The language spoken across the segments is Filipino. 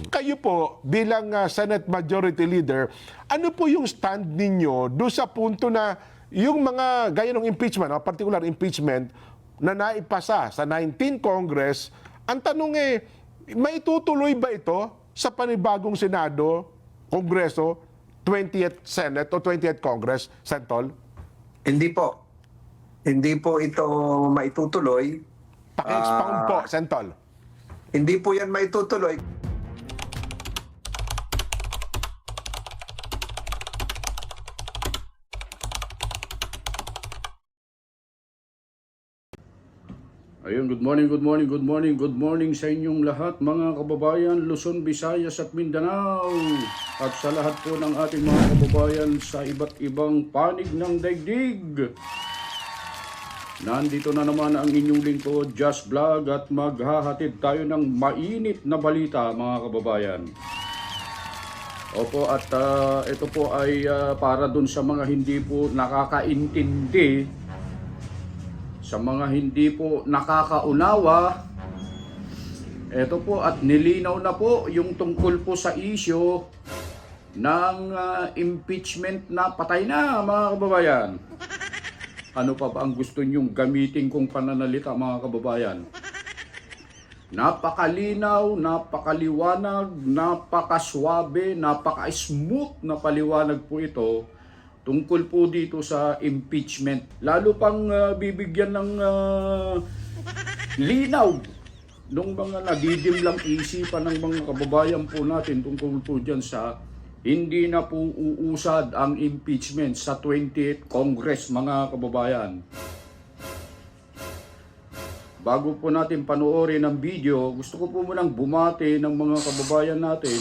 Kayo po, bilang Senate Majority Leader, ano po yung stand ninyo do sa punto na yung mga gaya ng impeachment, particular impeachment, na naipasa sa 19th Congress, ang tanong maitutuloy ba ito sa panibagong Senado, Kongreso, 20th Senate o 20th Congress, Sentol? Hindi po. Hindi po ito maitutuloy. Paki-expound po, Sentol. Hindi po yan maitutuloy. Ayun, good morning, good morning, good morning, good morning sa inyong lahat mga kababayan, Luzon, Visayas at Mindanao. At sa lahat po ng ating mga kababayan sa iba't ibang panig ng daigdig. Nandito na naman ang inyong lingkod, Just Vlog, at maghahatid tayo ng mainit na balita mga kababayan. Opo, at ito po ay para dun sa mga hindi po nakakaintindi, sa mga hindi po nakakaunawa, ito po at nilinaw na po yung tungkol po sa issue ng impeachment na patay na mga kababayan. Ano pa ba ang gusto nyong gamitin kong pananalita mga kababayan? Napakalinaw, napakaliwanag, napakaswabe, napaka-smooth na paliwanag po ito tungkol po dito sa impeachment. Lalo pang bibigyan ng linaw ng mga nadidimlang isipan ng mga kababayan po natin tungkol po dyan sa hindi na po uusad ang impeachment sa 20th Congress mga kababayan. Bago po natin panoorin ang video, gusto ko po munang bumati ng mga kababayan natin.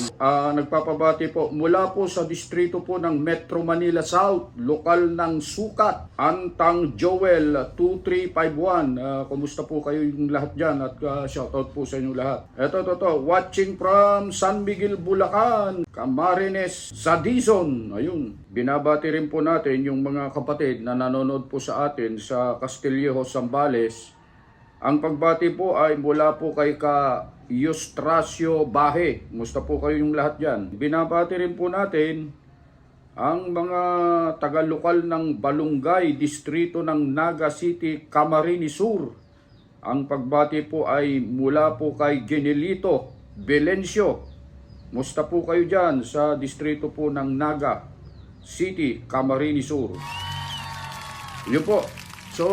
Nagpapabati po mula po sa distrito po ng Metro Manila South, lokal ng Sukat, Antang Joel 2351. Kumusta po kayo yung lahat dyan at shoutout po sa inyong lahat. Ito, watching from San Miguel, Bulacan, Camarines, Zadizon. Ayun, binabati rin po natin yung mga kapatid na nanonood po sa atin sa Castillejo, Zambales. Ang pagbati po ay mula po kay ka Eustracio Bahe. Musta po kayo yung lahat dyan? Binabati rin po natin ang mga taga-lokal ng Balungay, distrito ng Naga City, Camarines Sur. Ang pagbati po ay mula po kay Genelito Belencio. Musta po kayo dyan sa distrito po ng Naga City, Camarines Sur. Yun po. So,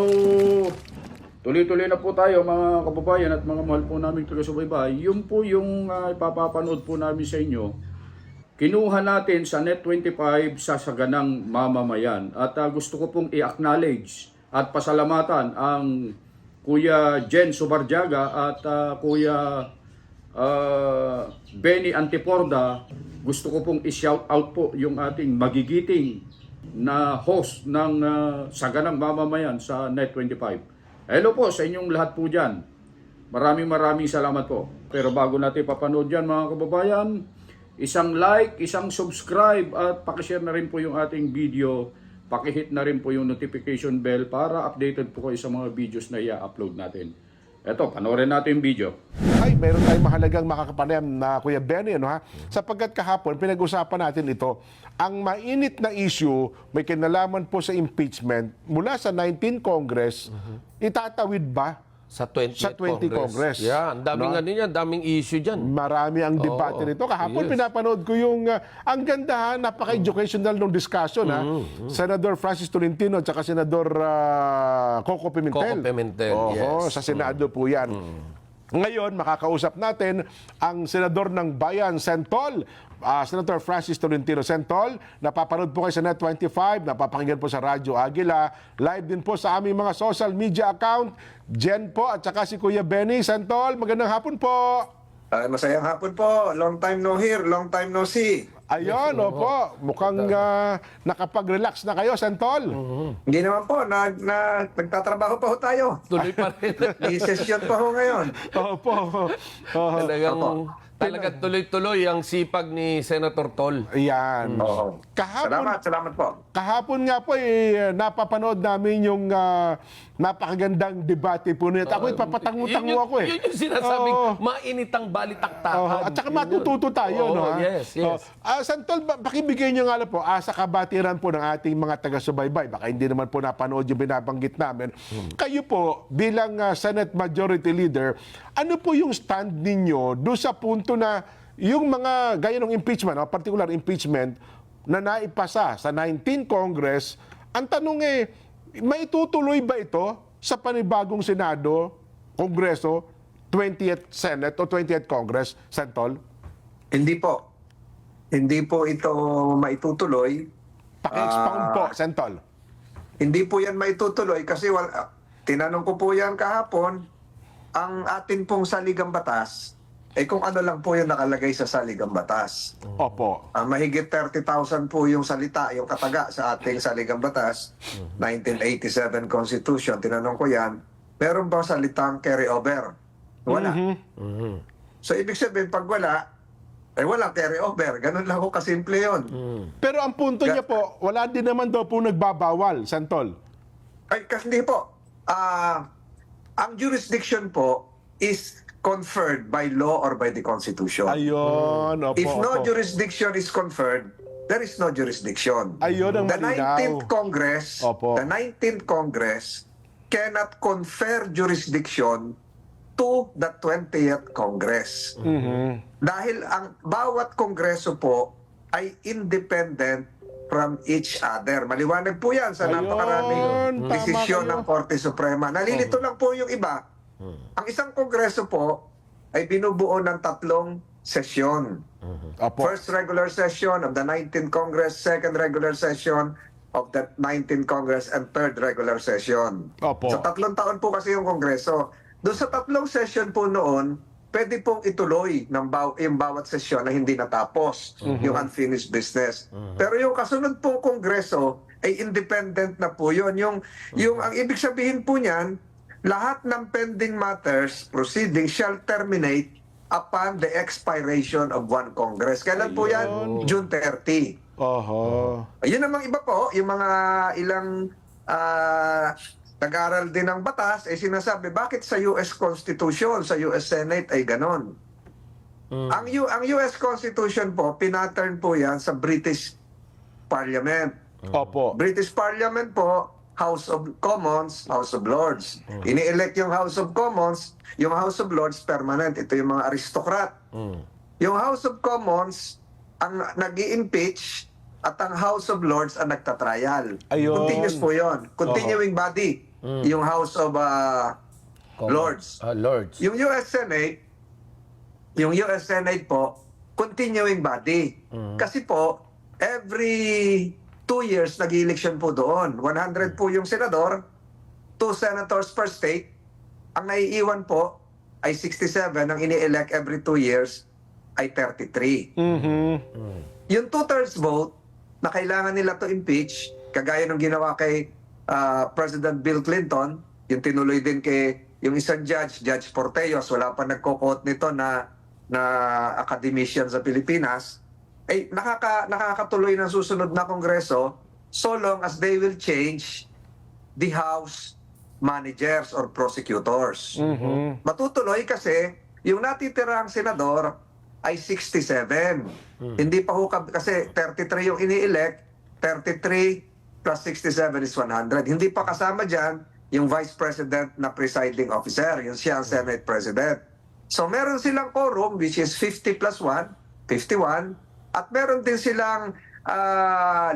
tuloy-tuloy na po tayo mga kababayan at mga mahal po namin taga-subaybay. Yun po yung ipapapanood po namin sa inyo. Kinuha natin sa Net25 sa saganang mamamayan. At gusto ko pong i-acknowledge at pasalamatan ang Kuya Jen Subarjaga at Kuya Benny Antiporda. Gusto ko pong i-shout out po yung ating magigiting na host ng saganang mamamayan sa Net25. Hello po sa inyong lahat po dyan. Maraming salamat po. Pero bago natin papanood dyan mga kababayan, isang like, isang subscribe at pakishare na rin po yung ating video. Pakihit na rin po yung notification bell para updated po kayo sa mga videos na i-upload natin. Eto, panoorin natin yung video. Ay, meron tayong mahalagang makakapanayam na Kuya Benny, sapagkat kahapon pinag-usapan natin ito. Ang mainit na issue, may kinalaman po sa impeachment mula sa 19th Congress, itatawid ba Sa 20th Congress? Yeah, ang daming daming issue dyan. Marami ang debate nito. Kahapon pinapanood ko yung ang ganda, napaka-educational ng discussion. Senador Francis Tolentino at saka Senador Coco Pimentel. Coco Pimentel, Oho, yes. sa Senado po yan. Ngayon, makakausap natin ang Senador ng Bayan, Sentol, Senator Francis Tolentino. Sentol, napapanood po kayo sa Net25, napapakinggan po sa Radyo Agila, live din po sa aming mga social media account, Jen po at saka si Kuya Benny. Sentol, magandang hapon po. Masayang hapon po. Long time no hear, long time no see. Ayun, opo. Mukhang nakapag-relax na kayo, Sentol. Hindi naman po. Nagtatrabaho pa ho tayo. Tuloy pa rin. May session pa ho ngayon. Opo. Talagang tuloy-tuloy ang sipag ni Senator Tol. Ayan. Oo. Kahapon, Salamat po. Kahapon nga po, napapanood namin yung napakagandang debate po nito. Ako ipapatangutang mo ako eh. Yun yung sinasabing Oo. mainitang balitaktakan. Oo, at saka matututo tayo, no? Oo, Ha? yes, yes. Santol, pakibigay nyo nga lang po, sa kabatiran po ng ating mga taga-subaybay, baka hindi naman po napanood yung binabanggit namin. Kayo po, bilang Senate Majority Leader, ano po yung stand ninyo doon sa punto na yung mga gaya ng impeachment, particular impeachment, na naipasa sa 19th Congress, ang tanong maitutuloy ba ito sa panibagong Senado, Kongreso, 20th Senate o 20th Congress, Santol? Hindi po. Hindi po ito maitutuloy. Paki-expound po, Santol. Hindi po yan maitutuloy kasi tinanong ko po yan kahapon, ang atin pong saligang batas, kung ano lang po yung nakalagay sa saligang batas. Opo. Mahigit 30,000 po yung salita, yung kataga sa ating saligang batas, 1987 Constitution, tinanong ko yan, meron bang salitang carry over? Wala. So ibig sabihin, pag wala, walang carry over. Ganun lang ho kasimple yun. Pero ang punto niya po, wala din naman daw po nagbabawal, Santol. Kasi hindi po. Ang jurisdiction po is conferred by law or by the Constitution. Ayun, opo. If no opo. jurisdiction is conferred, there is no jurisdiction. Ayun ang The malinaw. 19th Congress, Opo. the 19th Congress cannot confer jurisdiction to the 20th Congress. Dahil ang bawat kongreso po ay independent from each other. Maliwanag po yan sa Ayun, napakaraming tama desisyon kayo. ng Korte Suprema. Nalilito lang po yung iba. Ang isang kongreso po ay binubuo ng 3 sesyon. Opo. First regular session of the 19th Congress, second regular session of the 19th Congress, and third regular session. Opo. Sa 3 taon po kasi yung kongreso. Doon sa 3 session po noon, pwede pong ituloy ng yung bawat sesyon na hindi natapos, yung unfinished business. Pero yung kasunod pong kongreso ay independent na po yun. Yung ang ibig sabihin po niyan, lahat ng pending matters, proceedings shall terminate upon the expiration of one Congress. Kailan po yan? June 30. Oho. Yun namang iba po, yung mga ilang nag-aral din ng batas, sinasabi, bakit sa US Constitution, sa US Senate ay ganon? Ang US Constitution po, pinattern po yan sa British Parliament. Opo. British Parliament po, House of Commons, House of Lords. Ini-elect yung House of Commons, yung House of Lords permanent. Ito yung mga aristocrat. Yung House of Commons ang nag-i-impeach at ang House of Lords ang nagtatrial. Ayun. Continuous po yun. Continuing body. Yung House of Lords. Lords. Yung US Senate po, continuing body. Kasi po, every 2 years nag-election po doon. 100 po yung senador, 2 senators per state. Ang naiiwan po ay 67. Ang ini-elect every 2 years ay 33. Yung 2/3 vote na kailangan nila to impeach, kagaya ng ginawa kay President Bill Clinton, yung tinuloy din kay yung isang judge, Judge Porteos, wala pa nagko-quote nito na academician sa Pilipinas, ay nakakatuloy ng susunod na kongreso so long as they will change the House managers or prosecutors. Matutuloy kasi yung natitirang senador ay 67. Hindi pa ho kasi 33 yung ini-elect, 33 plus 67 is 100. Hindi pa kasama dyan yung Vice President na presiding officer, yung siya ang Senate President. So meron silang quorum which is 50 plus 1, 51, at meron din silang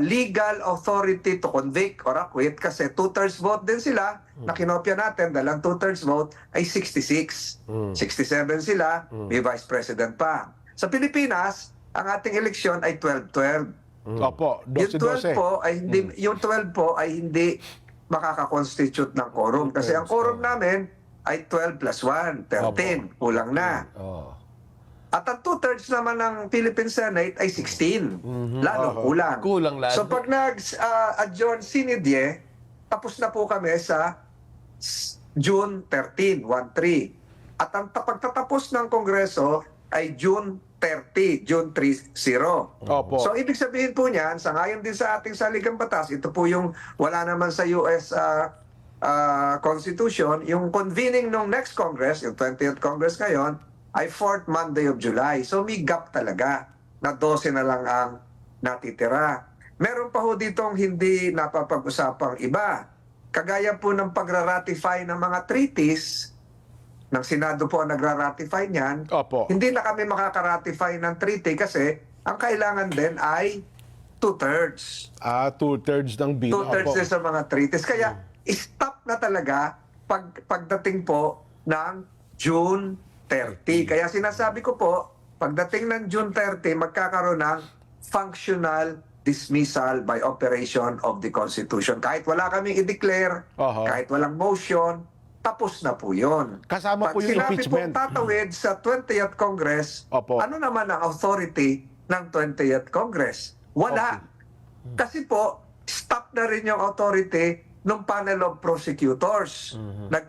legal authority to convict or acquit kasi 2/3 vote din sila na kinopya natin dahil ang 2/3 vote ay 66. 67 sila, may Vice President pa. Sa Pilipinas, ang ating eleksyon ay 12-12. Opo. Yung 12 12-12. po ay hindi yung 12 po ay hindi makaka-constitute ng quorum kasi ang quorum namin ay 12 plus 1, 13, kulang na. At ang 2/3 naman ng Philippine Senate ay 16. Lalong kulang. Kulang lalo. So pag nag-adjourn sinidye, tapos na po kami sa June 13, 1-3. At ang pagtatapos ng Kongreso ay June 30, June 30. Opo. So ibig sabihin po niyan, sangayon din sa ating saligang batas, ito po yung wala naman sa US Constitution, yung convening ng next Congress, yung 20th Congress ngayon, ay 4th Monday of July. So may gap talaga na 12 na lang ang natitira. Meron pa ho ditong hindi napapag-usapang iba. Kagaya po ng pagra-ratify ng mga treaties, ng Senado po ang nagra-ratify niyan, Opo. hindi na kami makaka-ratify ng treaty kasi ang kailangan din ay 2/3. 2/3 ng bill. Two-thirds Opo. din sa mga treaties. Kaya, stop na talaga pagdating po ng June 30. Kaya sinasabi ko po, pagdating ng June 30, magkakaroon ng functional dismissal by operation of the Constitution. Kahit wala kaming i-declare, Aha. kahit walang motion, tapos na po yun. Kasama po yung Pag impeachment. sinabi pong tatawid sa 20th Congress, Opo. ano naman ang authority ng 20th Congress? Wala. Kasi po, stop na rin yung authority ng panel of prosecutors.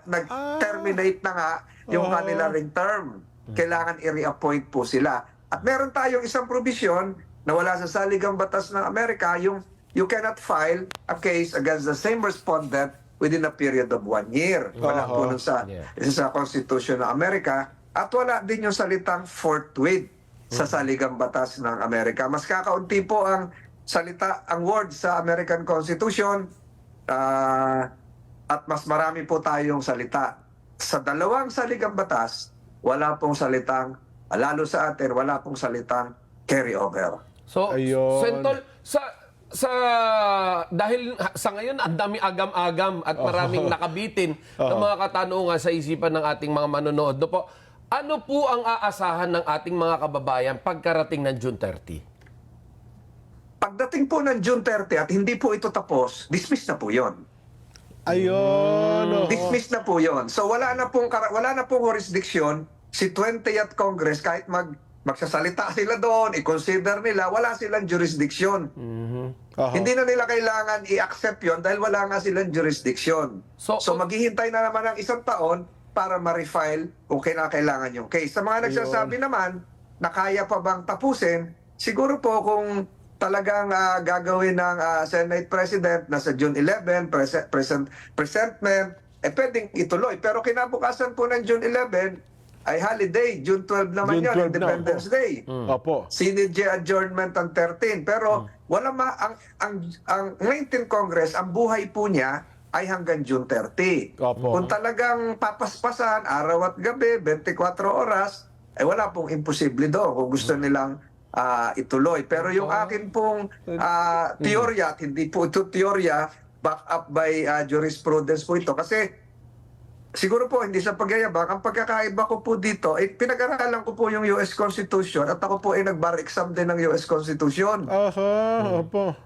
Nag-terminate na nga yung kanila ring term. Kailangan i-reappoint po sila. At meron tayong isang provision na wala sa saligang batas ng Amerika, yung you cannot file a case against the same respondent within a period of 1 year. Wala po nun sa Constitution ng Amerika. At wala din yung salitang forthwith sa saligang batas ng Amerika. Mas kakaunti po ang salita, ang word sa American Constitution, at mas marami po tayong salita. Sa dalawang saligang batas, wala pong salitang, lalo sa atin, wala pong salitang carryover. So, Ayun. Sentol, dahil sa ngayon ang dami agam-agam at maraming nakabitin ng mga katanungan sa isipan ng ating mga manonood. No po, ano po ang aasahan ng ating mga kababayan pagkarating ng June 30? Pagdating po ng June 30 at hindi po ito tapos, dismiss na po yon. Ayun. oo. Dismiss na po yon. So wala na pong jurisdiction si 20th Congress kahit magsasalita sila doon, i-consider nila, wala silang jurisdiction. Aha. Hindi na nila kailangan i-accept yon dahil wala nga silang jurisdiction. So, So maghihintay na naman ng 1 taon para ma-refile kung kinakailangan yung case. Sa mga nagsasabi naman na kaya pa bang tapusin, siguro po kung talagang gagawin ng Senate President na sa June 11, presentment, pwedeng ituloy. Pero kinabukasan po ng June 11 ay holiday. June 12 naman June 12 yun, na, Independence Day. Opo. CDJ adjournment ang 13. Pero wala ang 19th Congress, ang buhay po niya ay hanggang June 30. Opo. Kung talagang papaspasan, araw at gabi, 24 oras, ay wala pong imposible doon kung gusto nilang ituloy. Pero yung akin pong teorya, at hindi po ito teorya, back up by jurisprudence po ito. Kasi siguro po, hindi sa pagyayabang, ang pagkakaiba ko po dito, pinag-aralan ko po yung US Constitution at ako po ay nag-bar exam din ng US Constitution. Aha, opo.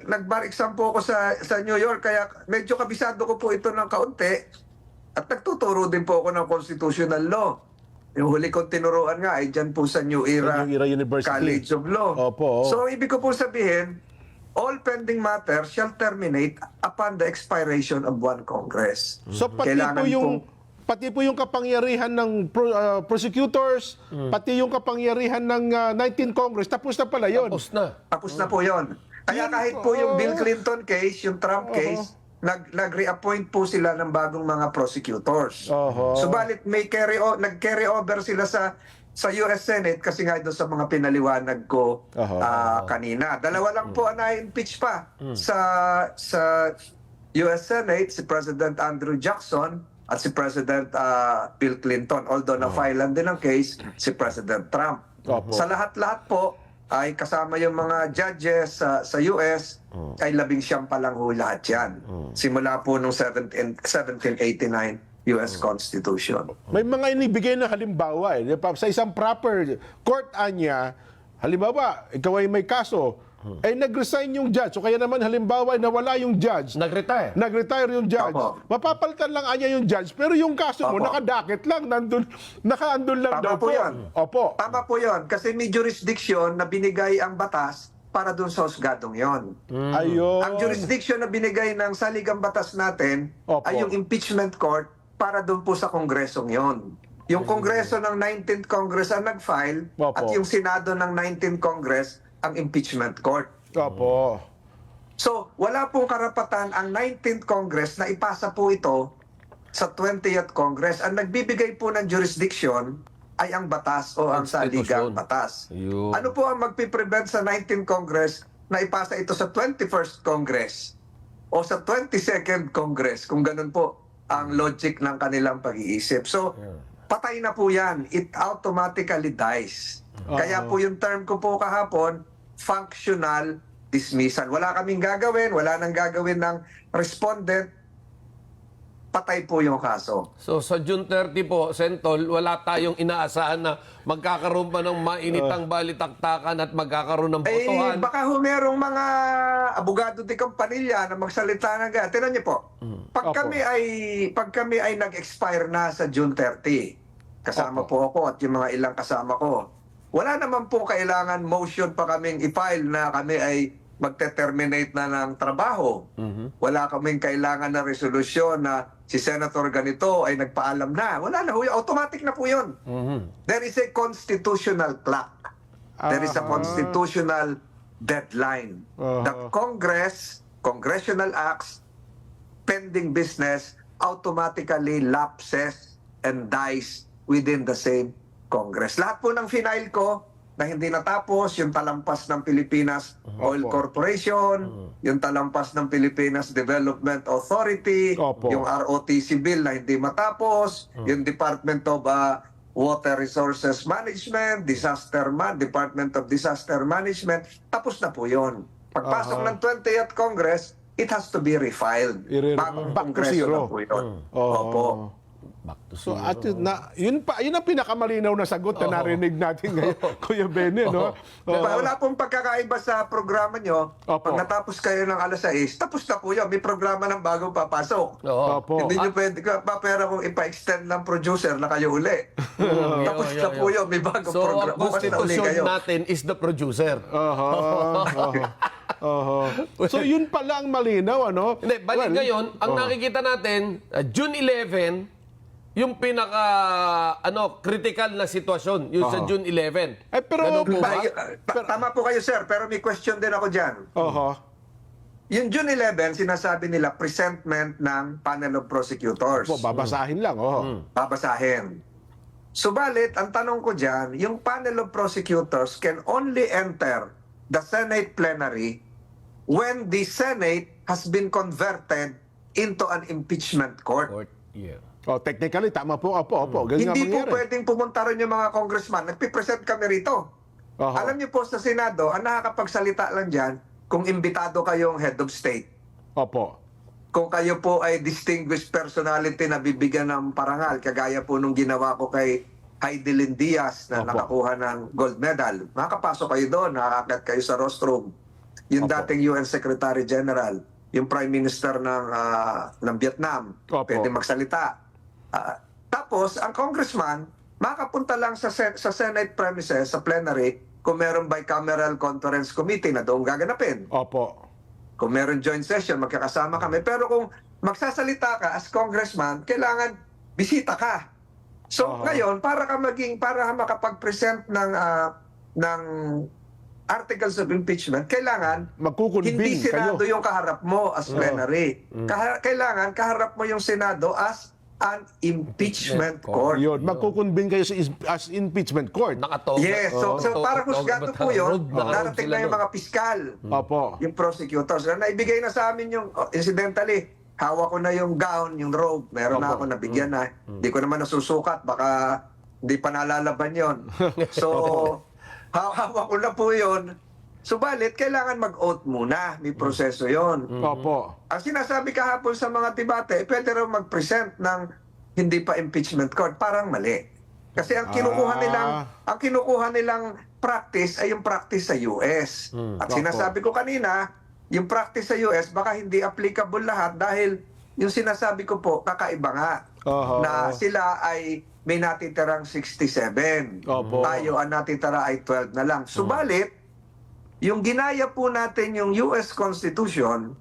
Nag-bar exam po ako sa New York, kaya medyo kabisado ko po ito ng kaunti at nagtuturo din po ako ng constitutional law. Yung huli kong tinuruan nga ay dyan po sa New Era, New Era University. College of Law. Opo. So, ibig ko po sabihin, all pending matters shall terminate upon the expiration of one Congress. So pati po yung kapangyarihan ng prosecutors, pati yung kapangyarihan ng 19th Congress, tapos na pala yun. Tapos na po yon. Kaya kahit po yung Bill Clinton case, yung Trump case, nag-reappoint po sila ng bagong mga prosecutors. Subalit nag-carry over sila sa US Senate kasi nga doon sa mga pinaliwanag ko kanina. Dalawa lang po ang na-impeach pa sa US Senate, si President Andrew Jackson at si President Bill Clinton. Although na-filean din ang case si President Trump. Sa lahat-lahat po ay kasama yung mga judges sa US ay 19 pa lang ho lahat yan. Simula po nung 1789 US Constitution. May mga inibigay na halimbawa eh. Sa isang proper court anya, halimbawa, ikaw ay may kaso, ay nag-resign yung judge. O kaya naman halimbawa ay nawala yung judge. Nag-retire. Nag-retire yung judge. Opo. Mapapalitan lang anya yung judge, pero yung kaso mo Opo. nakadakit lang, nakaandun lang Tama daw po yan. Opo. Tama po yon kasi may jurisdiction na binigay ang batas para dun sa husgadong yon. Ayun. Ang jurisdiction na binigay ng saligang batas natin Opo. ay yung impeachment court para dun po sa kongresong yon. Yung kongreso ng 19th Congress ang nag-file Opo. at yung Senado ng 19th Congress ang impeachment court. Opo. So, wala pong karapatan ang 19th Congress na ipasa po ito sa 20th Congress. Ang nagbibigay po ng jurisdiction ay ang batas o ang saligang batas. Yun. Ano po ang magpiprevent sa 19th Congress na ipasa ito sa 21st Congress o sa 22nd Congress, kung ganun po ang logic ng kanilang pag-iisip. So, patay na po yan. It automatically dies. Kaya po yung term ko po kahapon, functional dismissal. Wala kaming gagawin, wala nang gagawin ng respondent, patay po yung kaso. So sa June 30 po, Sentol, wala tayong inaasahan na magkakaroon pa ng mainitang balitaktakan at magkakaroon ng botohan. Baka merong mga abogado de Campanilla na magsalita na ganyan. Tingnan niyo po. Pag kami ay nag-expire na sa June 30, kasama po ako at yung mga ilang kasama ko, wala naman po kailangan motion pa kaming i-file na kami ay magte-terminate na ng trabaho. Wala kaming kailangan na resolusyon na si Senator ganito ay nagpaalam na. Wala na. Automatic na po yun. There is a constitutional clock. There is a constitutional deadline. The Congress, congressional acts, pending business, automatically lapses and dies within the same Congress. Lahat po ng final ko na hindi natapos, yung talampas ng Pilipinas Oil Corporation, yung talampas ng Pilipinas Development Authority, yung ROTC bill na hindi matapos, yung Department of Water Resources Management, Department of Disaster Management, tapos na po yun. Pagpasok ng 20th Congress, it has to be refiled. Bagong back to Kongreso zero. na po yun. Opo. Back to So zero. at yun ang pinakamalinaw na sagot na narinig natin ngayon, Kuya Benny, no? Wala pong pagkakaiba sa programa nyo. Opo. Pag natapos kayo ng alas 6, tapos na po yun. May programa ng bagong papasok. Oo. Opo. Hindi nyo pwede papera kung ipa-extend ng producer na kayo uli. Tapos na po yun. May bagong So programa. ang Bukas na uli constitution kayo. natin is the producer. So yun pala ang malinaw, ano? Hindi, balik ngayon, ang nakikita natin, June 11, yung pinaka critical na sitwasyon, yung sa June 11. Pero, Ganun po ba? Tama po kayo, sir. Pero may question din ako dyan. Yung June 11, sinasabi nila presentment ng panel of prosecutors. babasahin lang, Babasahin. Subalit, ang tanong ko dyan, yung panel of prosecutors can only enter the Senate plenary when the Senate has been converted into an impeachment court. Yeah. Technically, tama po, opo. Ganyan Hindi po mangyari. pwedeng pumunta rin yung mga congressman. Nagpipresent kami rito. Alam niyo po sa Senado, ang nakakapagsalita lang dyan kung imbitado kayong head of state. Opo. Kung kayo po ay distinguished personality na bibigyan ng parangal, kagaya po nung ginawa ko kay Heidelin Diaz na nakakuha ng gold medal, makakapasok kayo doon, nakakakat kayo sa rostrum. Yung dating UN Secretary General, yung Prime Minister ng Vietnam, pwede magsalita. Tapos, ang congressman, makapunta lang sa Senate premises, sa plenary, kung meron bicameral conference committee na doon gaganapin. Opo. Kung meron joint session, magkakasama kami. Pero kung magsasalita ka as congressman, kailangan bisita ka. So, ngayon, para ka makapag-present ng articles of impeachment, kailangan Magkukunbing hindi Senado kayo. yung kaharap mo as plenary. Kailangan kaharap mo yung Senado as an impeachment court. Yun, magkukunbing kayo as impeachment court. Nakatoga. Yes, so para husgado po yun, darating na yung mga piskal, Opo. yung prosecutors. Naibigay na sa amin yung, incidentally, hawak ko na yung gown, yung robe, meron na ako, nabigyan na. Hindi ko naman nasusukat, baka hindi pa nalalaban yun. So, hawak ko na po yun. Subalit, kailangan mag-oath muna. May proseso yon. Opo. Ang sinasabi kahapon sa mga debate, pwede raw mag-present ng hindi pa impeachment court. Parang mali. Kasi ang kinukuha nilang practice ay yung practice sa US. At sinasabi ko kanina, yung practice sa US baka hindi applicable lahat dahil yung sinasabi ko po, kakaiba nga. Na sila ay may natitirang 67. Opo. Tayo ang natitira ay 12 na lang. Subalit, yung ginaya po natin yung US Constitution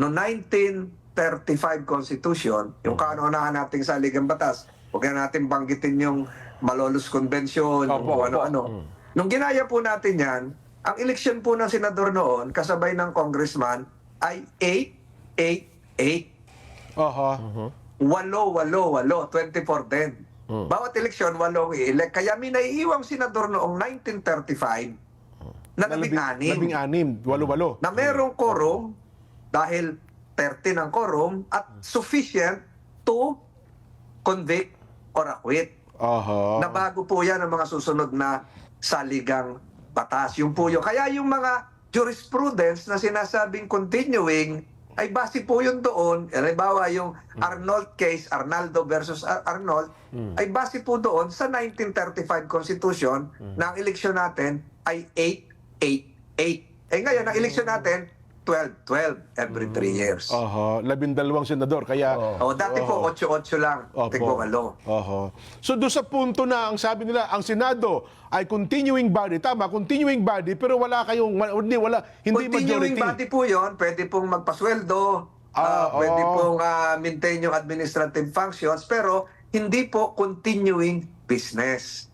no 1935 Constitution, yung kaano-unahan nating saligang batas, huwag na natin banggitin yung Malolos Convention, yung ano-ano. Nung ginaya po natin yan, ang eleksyon po ng senador noon, kasabay ng congressman, ay 8-8-8. Aha. 8-8-8, 24 din. Bawat eleksyon, 8 i-elect. Kaya may naiiwang senador noong 1935 na 16. 16, walo-walo. Na merong quorum dahil 13 ang quorum at sufficient to convict or acquit. Aha. Na bago po yan ang mga susunod na saligang batas. Yung po yun. Kaya yung mga jurisprudence na sinasabing continuing ay base po yun doon. Halimbawa yung Arnold case, Arnaldo versus Arnold, ay base po doon sa 1935 Constitution na ang eleksyon natin ay 8-8-8. Eh ngayon, ang eleksyon natin, 12-12 every 3 years. Aha. 12 senador. Kaya, Dati po, 8-8 lang. Tigbo-walo. Aha. So doon sa punto na ang sabi nila, ang Senado ay continuing body. Tama, continuing body, pero wala kayong, hindi Continuing majority. body po yun, pwede pong magpasweldo, pwede pong maintain yung administrative functions, pero hindi po continuing business.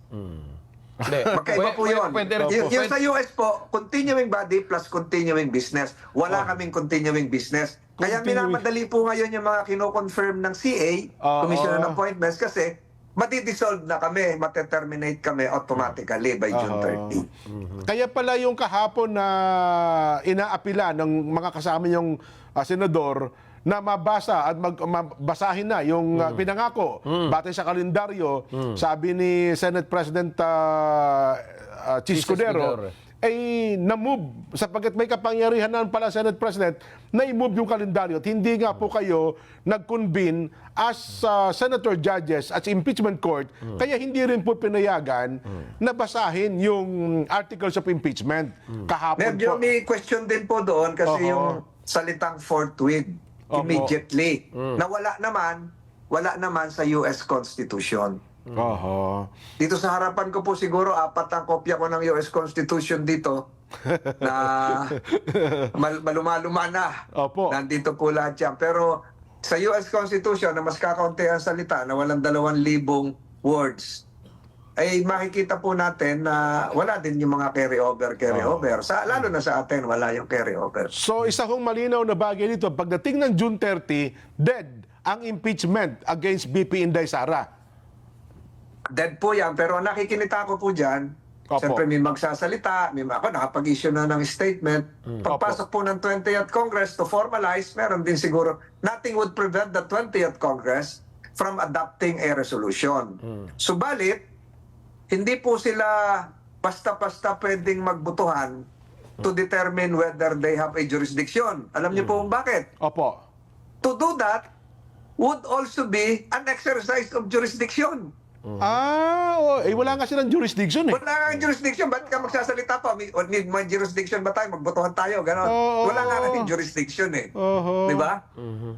Hindi. Magkaiba po yun. Pwede rin po. Yung sa US po, continuing body plus continuing business. Wala kaming continuing business. Kaya Continuing. minamadali po ngayon yung mga kino-confirm ng CA, Commission on Appointments, kasi madi-dissolve na kami, mateterminate kami automatically by June 30. Kaya pala yung kahapon na inaapila ng mga kasama yung senador na mabasa at mabasahin na yung pinangako batay sa kalendaryo, sabi ni Senate President Chis Escudero, ay na-move sapagkat may kapangyarihan na pala Senate President na i-move yung kalendaryo at hindi nga po kayo nag-convene as senator judges at impeachment court, kaya hindi rin po pinayagan na basahin yung articles of impeachment kahapon Medyo po. may question din po doon kasi yung salitang forthwith, immediately, na wala naman sa US Constitution. Aha. Dito sa harapan ko po siguro 4 ang kopya ko ng US Constitution dito na maluma-luma na. Opo. Nandito po lahat yan. Pero sa US Constitution na mas kakaunti ang salita na walang 2,000 words, ay makikita po natin na wala din yung mga carry-over. Lalo na sa atin, wala yung carry-over. So isa hong malinaw na bagay dito, pagdating ng June 30, dead ang impeachment against BP Inday Sara. Dead po yan, pero ang nakikinita ko po dyan, Opo. siyempre may magsasalita, ako nakapag-issue na ng statement. Pagpasok po ng 20th Congress to formalize, meron din siguro, nothing would prevent the 20th Congress from adopting a resolution. Subalit, hindi po sila basta-basta pwedeng magbutuhan to determine whether they have a jurisdiction. Alam niyo po kung bakit? Opo. To do that would also be an exercise of jurisdiction. Wala nga silang jurisdiction eh. Wala nga jurisdiction. Ba't ka magsasalita pa? May jurisdiction ba tayo? Magbotohan tayo. Ganon. Wala nga natin jurisdiction eh. Di ba?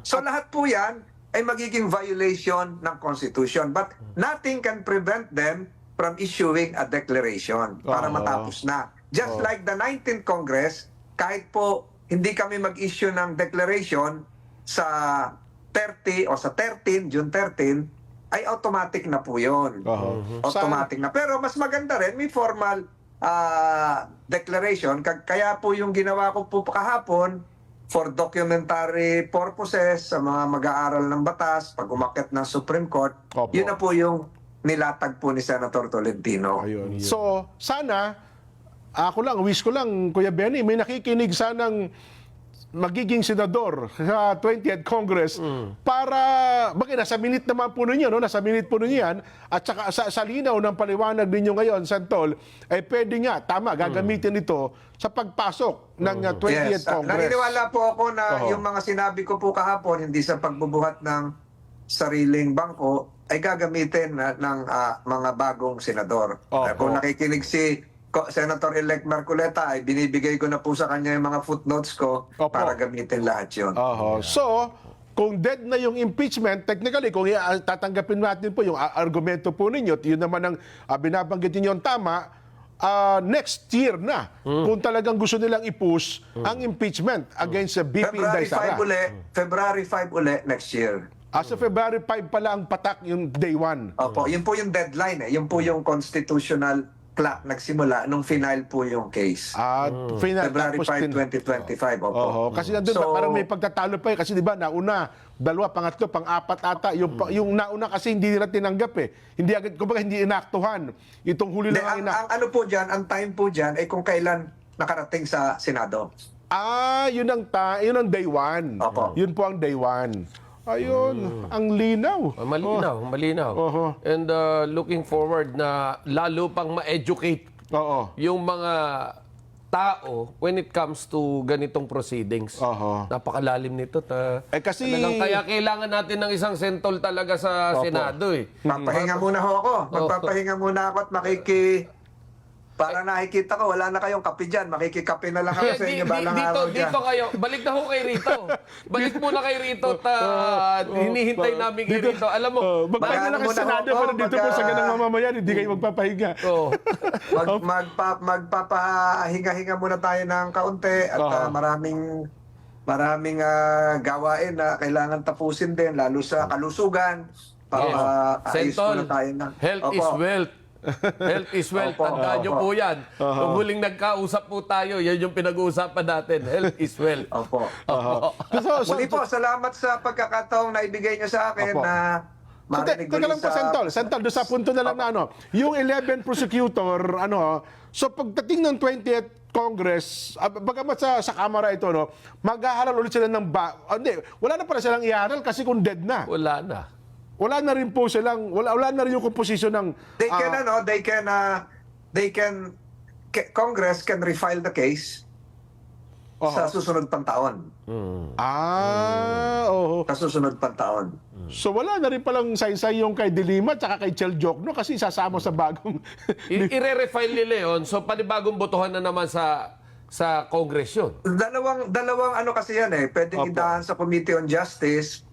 So lahat po yan ay magiging violation ng Constitution. But nothing can prevent them from issuing a declaration para matapos na. Just like the 19th Congress, kahit po hindi kami mag-issue ng declaration sa 30 o sa 13, June 13, ay automatic na po yun. Automatic na. Pero mas maganda rin, may formal declaration. Kaya po yung ginawa ko po kahapon for documentary purposes sa mga mag-aaral ng batas, pag umakyat ng Supreme Court, Opo. yun na po yung nilatag po ni Senator Tolentino. Ayun. So, sana, wish ko lang, Kuya Benny, may nakikinig sanang magiging senador sa 20th Congress para, nasa minute naman po ninyo, no? Nasa minute po ninyo yan, at saka sa linaw ng paliwanag ninyo ngayon, Santol, ay pwede nga, tama, gagamitin ito sa pagpasok ng 20th Congress. Naniniwala po ako na yung mga sinabi ko po kahapon, hindi sa pagbubuhat ng sariling bangko, ay gagamitin ng mga bagong senador. Kung nakikinig si Senator-elect Marcoleta, ay binibigay ko na po sa kanya yung mga footnotes ko para gamitin lahat yun. So, kung dead na yung impeachment, technically, kung tatanggapin natin po yung argumento po ninyo, yun naman ang binabanggit ninyo ang tama, next year na, kung talagang gusto nilang i-push ang impeachment against BP Inday Sara. February 5 uli next year. Sa February 5 pala ang patak yung day 1. Opo, yun po yung deadline eh. Yun po yung constitutional clock nagsimula nung final po yung case. At final, February tapos 5, 2025. Opo. Oho, kasi nandun parang may pagtatalo pa eh. Kasi di ba, nauna, dalawa, pangatlo, pang-apat ata. Yung nauna kasi hindi nila tinanggap eh. Hindi agad, kumbaga hindi inaktuhan. Itong huli Hindi, lang ang ano po dyan, ang time po dyan ay kung kailan nakarating sa Senado. yun ang day one. Opo. Yun po ang day one. Ayun, ang linaw. Malinaw, malinaw. Oho. And looking forward na lalo pang ma-educate Oo. yung mga tao when it comes to ganitong proceedings. Oho. Napakalalim nito. Kasi- Talagang kaya kailangan natin ng isang sentol talaga sa Senado eh. Papahinga muna ho ako. Magpapahinga muna ako at para nakikita ko, wala na kayong kape dyan. Makikikape na lang ako sa inyo balang araw dyan. Dito kayo. Balik na ho kay Rito. Balik muna kay Rito at hinihintay namin kay Rito. Alam mo, Magpahinga lang Mag-ano sa Senado, muna ako, pero dito po sa ganang mamamayan, hindi kayo magpapahinga. oh, Magpapahinga-hinga muna tayo ng kaunti at maraming gawain na kailangan tapusin din, lalo sa kalusugan. Ayos Sentol, muna tayo ng... health is wealth. Health is wealth. Opo, Tandaan nyo opo. po yan. Kung huling nagkausap po tayo, yan yung pinag-uusapan natin. Health is wealth. Opo. So, Muli po, salamat sa pagkakataong na ibigay nyo sa akin Opo. na marinig Teka lang po, Sentol, doon sa punto na lang na yung 11 prosecutor, so pagdating ng 20th Congress, bagamat sa Kamara ito, maghahalal ulit sila ng wala na pala silang iharal kasi kung dead na. Wala na. Wala na rin po silang, wala na rin yung composition ng... Congress can refile the case sa susunod pang taon. Oo. Sa susunod pang taon. So wala na rin palang saysay yung kay Dilima at saka kay Chel Jokno kasi sasama sa bagong... I-refile nila yun. So, panibagong botohan na naman sa Congress yun. Dalawang ano kasi yan eh. Pwedeng Opo. idahan sa Committee on Justice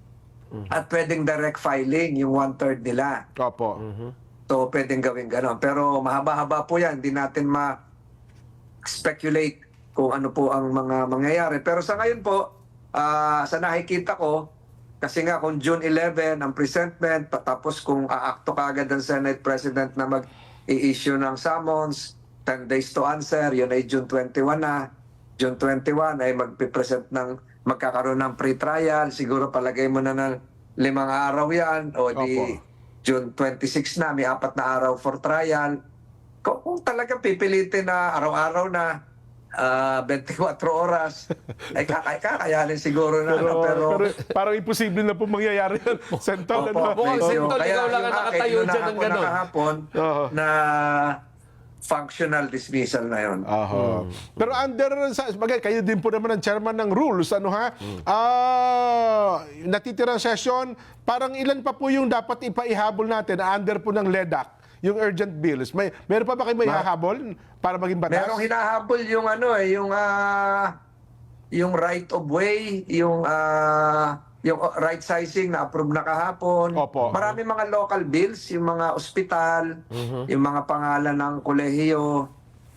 at pwedeng direct filing, yung 1/3 nila. Opo. So, pwedeng gawin gano'n. Pero mahaba-haba po yan. Hindi natin ma-speculate kung ano po ang mga mangyayari. Pero sa ngayon po, sa nakikita ko, kasi nga kung June 11 ang presentment, tapos kung aakto kaagad ang Senate President na mag-i-issue ng summons, 10 days to answer, yun ay June 21 na. June 21 ay magkakaroon ng pre-trial. Siguro palagay mo na ng 5 araw yan. O di June 26 na, may 4 na araw for trial. Kung talagang pipilitin na araw-araw na 24 oras, ay kakayanin siguro na. Pero parang imposible na po mangyayari yan. Sentol, Mukhang Sentol, ikaw lang ang nakatayo dyan ng gano'n. Kahapon na functional dismissal na yun. Pero kayo din po naman ang chairman ng rules, natitirang session, parang ilan pa po yung dapat ipaihabol natin under po ng LEDAC, yung urgent bills. Meron pa ba kayo may hahabol para maging batas? Merong hinahabol yung yung right of way, yung right sizing na approve na kahapon. Opo. Marami mga local bills, yung mga ospital, yung mga pangalan ng kolehiyo,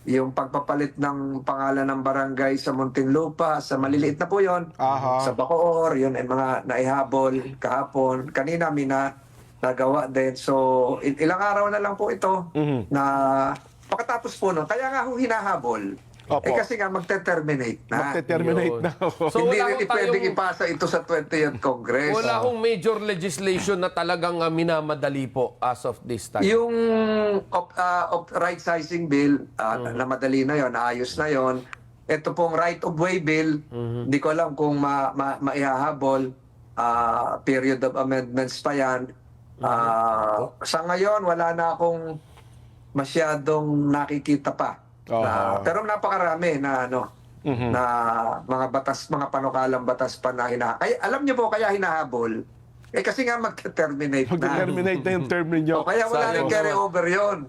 yung pagpapalit ng pangalan ng barangay sa Muntinlupa, sa maliliit na po yon, sa Bacoor, yun ay mga naihabol kahapon. Kanina nagawa din. So, ilang araw na lang po ito na pagkatapos po nun. Kaya nga hinahabol. Opo. Kasi nga magte-terminate na. Magte-terminate na. So, Hindi wala rin ho pwedeng tayong- ipasa ito sa 20th Congress. Wala akong major legislation na talagang minamadali po as of this time. Yung right sizing bill, na madali na yon, naayos na yon. Ito pong right of way bill, hindi ko alam kung maihahabol. Period of amendments pa yan. Sa ngayon, wala na akong masyadong nakikita pa. Pero napakarami na na mga panukalang batas pa na alam niyo po kaya hinahabol? Kasi nga mag-terminate na. Mag-terminate na yung term ninyo. Kaya wala rin carry over yun.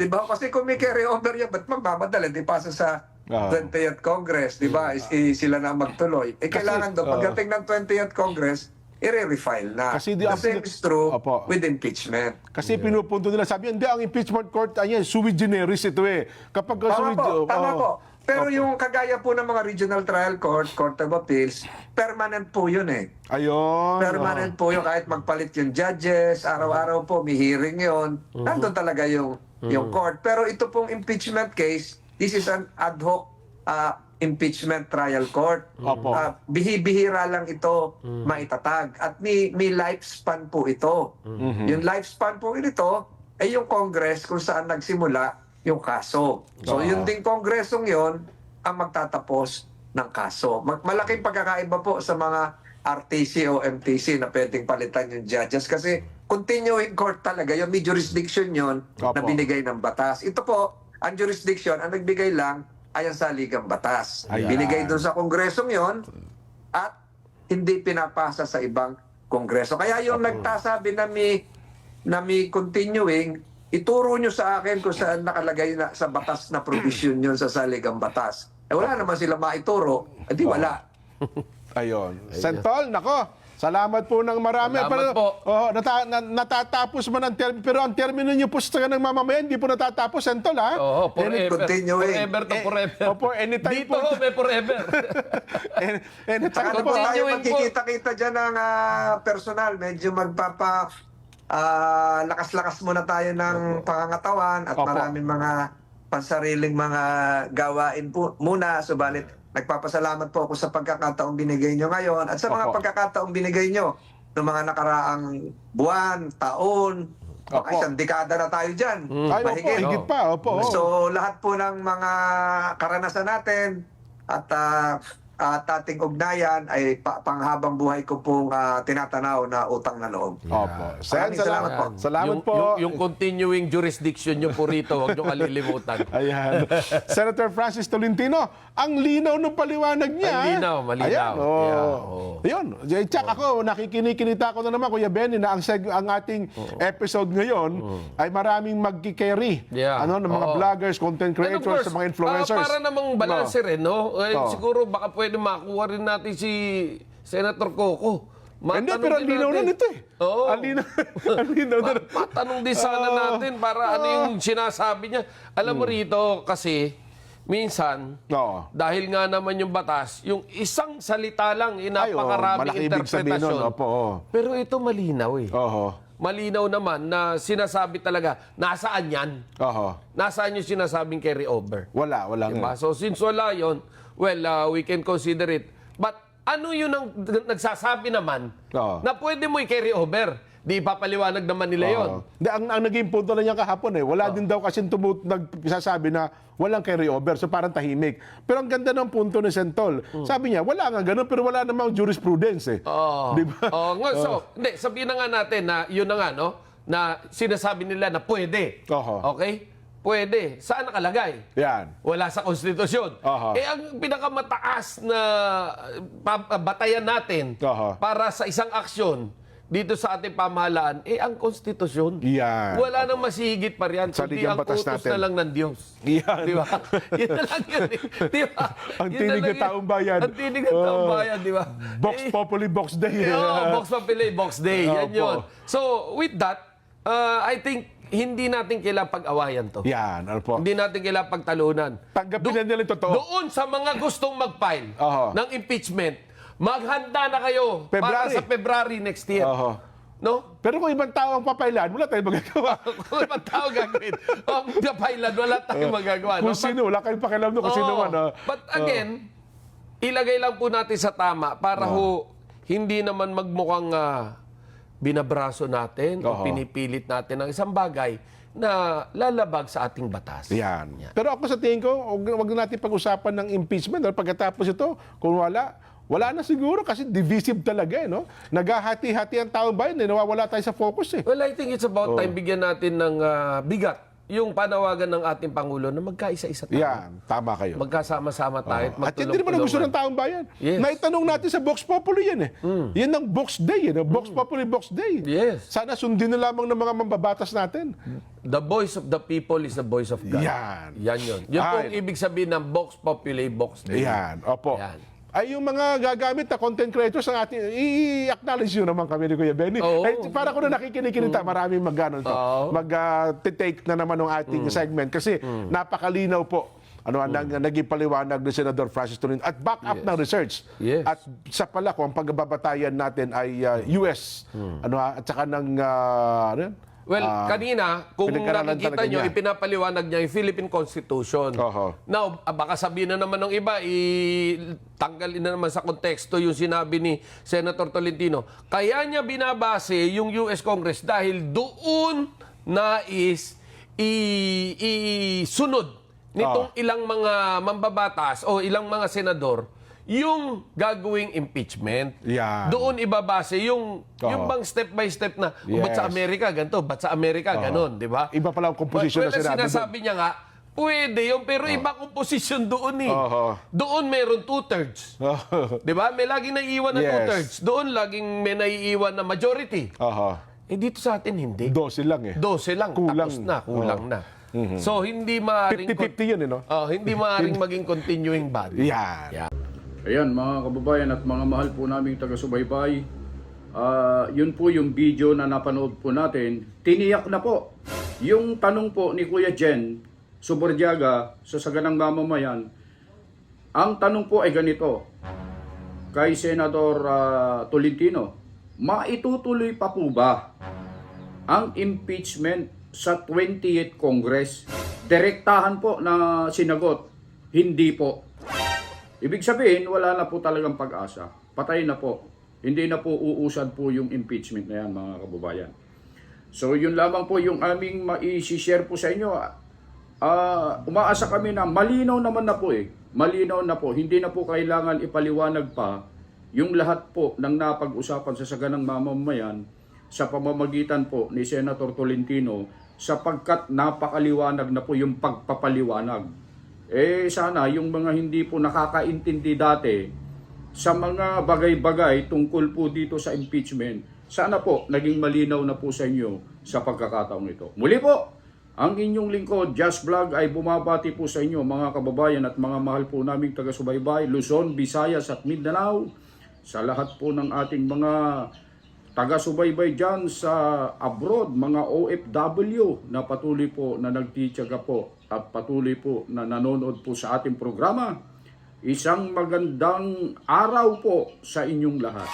Diba? Kasi kung may carry over yun, ba't magmamadali? Di pasa sa 20th Congress, di ba? Sila na magtuloy. Kailangan doon, pagdating ng 20th Congress, i-refile na. Kasi The same is true with impeachment. Kasi pinupunto nila, sabi, hindi, ang impeachment court, sui generis ito eh. Kapag Tama po. Pero yung kagaya po ng mga regional trial court, Court of Appeals, permanent po yun eh. Ayun. Permanent po yun. Kahit magpalit yung judges, araw-araw po, may hearing yun. Nandun talaga yung yung court. Pero ito pong impeachment case, this is an ad hoc impeachment trial court. Opo. Bihira lang ito maitatag. At may lifespan po ito. Yung lifespan po ito ay yung Congress kung saan nagsimula yung kaso. So yun ding kongresong yon ang magtatapos ng kaso. Malaking pagkakaiba po sa mga RTC o MTC na pwedeng palitan yung judges kasi continuing court talaga, yung may jurisdiction yon na Opo. binigay ng batas. Ito po, ang jurisdiction, ang nagbigay lang ay ang saligang batas. Ayan. Binigay doon sa kongresong yon at hindi pinapasa sa ibang kongreso. Kaya yung nagtasabi na may continuing, ituro nyo sa akin kung saan nakalagay na sa batas na provision yun sa saligang batas. Wala naman sila maituro, edi wala. Ayun. Sentol, nako. Salamat po ng marami. Salamat po. Natatapos man ang term, pero ang termino niyo po sa ng mamamayan, hindi po natatapos, Sentol, ha? Oo, forever. continuing. Forever to forever. Opo, anytime Dito po. may forever. Anytime Saka na po. po tayo Continuing po. magkikita-kita dyan ng personal. Medyo lakas-lakas muna tayo ng pangangatawan at Opo. maraming mga pansariling mga gawain po muna. Subalit, nagpapasalamat po ako sa pagkakataong binigay nyo ngayon at sa mga Opo. pagkakataong binigay nyo ng mga nakaraang buwan, taon, baka Opo. isang dekada na tayo dyan. Ay, opo, Mahigit. higit pa. Opo. So lahat po ng mga karanasan natin at ating ugnayan ay panghabang buhay ko pong tinatanaw na utang na loob. Opo. Sen, Maraming salamat po. Salamat po. Yung continuing jurisdiction nyo po rito, huwag nyo kalilimutan. Ayan. Senator Francis Tolentino, ang linaw ng paliwanag niya. Ang linaw, malinaw. Ayan, Yeah, oo. Ayun. Check ako, nakikinikinita ko na naman, Kuya Benny, na ang ating episode ngayon ay maraming magkikerry. Yeah. Ng mga Oo. vloggers, content And of creators, course, sa mga influencers. para namang balanse rin, no? Oo. Siguro baka pwede makuha rin natin si Senator Coco. Hindi, Matanong pero ang din linaw na natin. nito eh. Oo. Ang linaw na. Matanong din sana natin para ano yung sinasabi niya. Alam mo rito kasi, minsan, Oo. dahil nga naman yung batas, yung isang salita lang, napakaraming malaki ibig sabihin interpretasyon. nun. Opo, oo. Pero ito malinaw eh. Oho. Malinaw naman na sinasabi talaga, nasaan yan? Oho. Nasaan yung sinasabing carry over? Wala nga. Diba? So since wala yun, well, we can consider it. But ano yun ang nagsasabi naman Oo. na pwede mo i-carry over? Di ipapaliwanag naman nila yun. Hindi, ang naging punto na niya kahapon wala din daw kasi nagsasabi na walang carry over, so parang tahimik. Pero ang ganda ng punto ni Sentol, sabi niya, wala nga ganun, pero wala namang jurisprudence Oo. Di ba? Hindi, sabihin na nga natin na yun na nga, no? Na sinasabi nila na pwede. Oho. Okay? Pwede. Saan nakalagay? Yan. Wala sa konstitusyon. Aha. Ang pinakamataas na batayan natin Aha. para sa isang aksyon dito sa ating pamahalaan, ang konstitusyon. Yan. Wala nang masihigit pa riyan. Sa Kundi ligang ang batas utos natin. na lang ng Diyos. Yan. Di ba? Yun na lang yun. Di ba? Ang Yun tinig na ng lang yun. taong bayan. Ang tinig ng taong bayan, di ba? Box Populi, Box Day. Box Papilay, Box Day. Yan Opo. yun. So, with that, I think hindi natin kailangan pag-awayan to. Yan, ano po. Hindi natin kailangan pagtalunan. Tanggapin na nila yung totoo. Doon sa mga gustong mag-file Oho. ng impeachment, maghanda na kayo para February. sa February next year. Oho. No? Pero kung ibang tao ang papailan, wala tayong magagawa. Kung ibang tao gagawin, ang kapailan, wala tayong magagawa. Kung sino, wala kayong pakialam doon kung sino Oo. man. But again, ilagay lang po natin sa tama para ho hindi naman magmukhang binabraso natin o Oo. pinipilit natin ang isang bagay na lalabag sa ating batas. Yan. Pero ako sa tingin ko, wag na natin pag-usapan ng impeachment. Pagkatapos ito, kung wala na siguro kasi divisive talaga no? Naghahati-hati ang taong bayan, nawawala tayo sa focus Well, I think it's about time bigyan natin ng bigat yung panawagan ng ating Pangulo na magkaisa-isa tayo. Yan, tama kayo. Magkasama-sama tayo At yan din naman ang gusto ng taong bayan. Yes. Naitanong natin sa Vox Populi yan Yan ang Vox Day, Vox Populi Vox Day. Yes. Sana sundin na lamang ng mga mambabatas natin. The voice of the people is the voice of God. Yan. Yan yun. Yun po ang ibig sabihin ng Vox Populi, Vox Day. Yan, opo. Yan. Ay, yung mga gagamit na content creators ang ating, i-acknowledge nyo naman kami ni Kuya Benny. Oo. Ay, para ko na nakikinig-kinita, maraming Oo. mag-take na naman ng ating segment kasi napakalinaw po naging paliwanag ni Senador Francis Tolentino at back up ng research. Yes. At sa pala kung ang pagbabatayan natin ay US at saka ng Well, kanina, kung pinag-aralan nakikita talaga nyo, niya. ipinapaliwanag niya yung Philippine Constitution. Oho. Now, baka sabihin na naman ng iba, tanggalin na naman sa konteksto yung sinabi ni Senator Tolentino. Kaya niya binabase yung US Congress dahil doon nais isunod nitong ilang mga mambabatas o ilang mga senador yung gagawing impeachment. Yan. Doon ibabase yung bang step by step na ba't sa Yes. Amerika ganito, ba't sa Amerika ganon, di ba? Iba pala ang composition Well, na sinabi sinasabi niya nga, pwede yun, pero iba composition doon eh. Doon meron 2/3. Di ba? May laging naiiwan na Yes. 2/3. Doon laging may naiiwan na majority. Eh dito sa atin hindi. 12 lang eh. 12 lang, Kulang. tapos na, kulang na. So hindi maaring 50-50 yun eh, no? hindi maaring maging continuing body. Yan. Ayan mga kababayan at mga mahal po naming taga-subaybay, yun po yung video na napanood po natin. Tiniyak na po yung tanong po ni Kuya Jen Subordiaga sa Saganang Mamamayan. Ang tanong po ay ganito, kay Senador Tolentino, maitutuloy pa po ba ang impeachment sa 28th Congress? Direktahan po na sinagot, hindi po. Ibig sabihin, wala na po talagang pag-asa. Patay na po. Hindi na po uusad po yung impeachment na yan, mga kababayan. So, yun lamang po yung aming mai-share po sa inyo. Umaasa kami na malinaw naman na po eh. Malinaw na po. Hindi na po kailangan ipaliwanag pa yung lahat po ng napag-usapan sa Saganang Mamamayan sa pamamagitan po ni Senator Tolentino sapagkat napakaliwanag na po yung pagpapaliwanag. Sana yung mga hindi po nakakaintindi dati sa mga bagay-bagay tungkol po dito sa impeachment, sana po naging malinaw na po sa inyo sa pagkakataong ito. Muli po, ang inyong lingkod, Just Vlog, ay bumabati po sa inyo mga kababayan at mga mahal po naming taga-subaybay, Luzon, Visayas at Mindanao, sa lahat po ng ating mga taga-subaybay dyan sa abroad, mga OFW na patuloy po na nagtitiyaga po at patuloy po na nanonood po sa ating programa. Isang magandang araw po sa inyong lahat.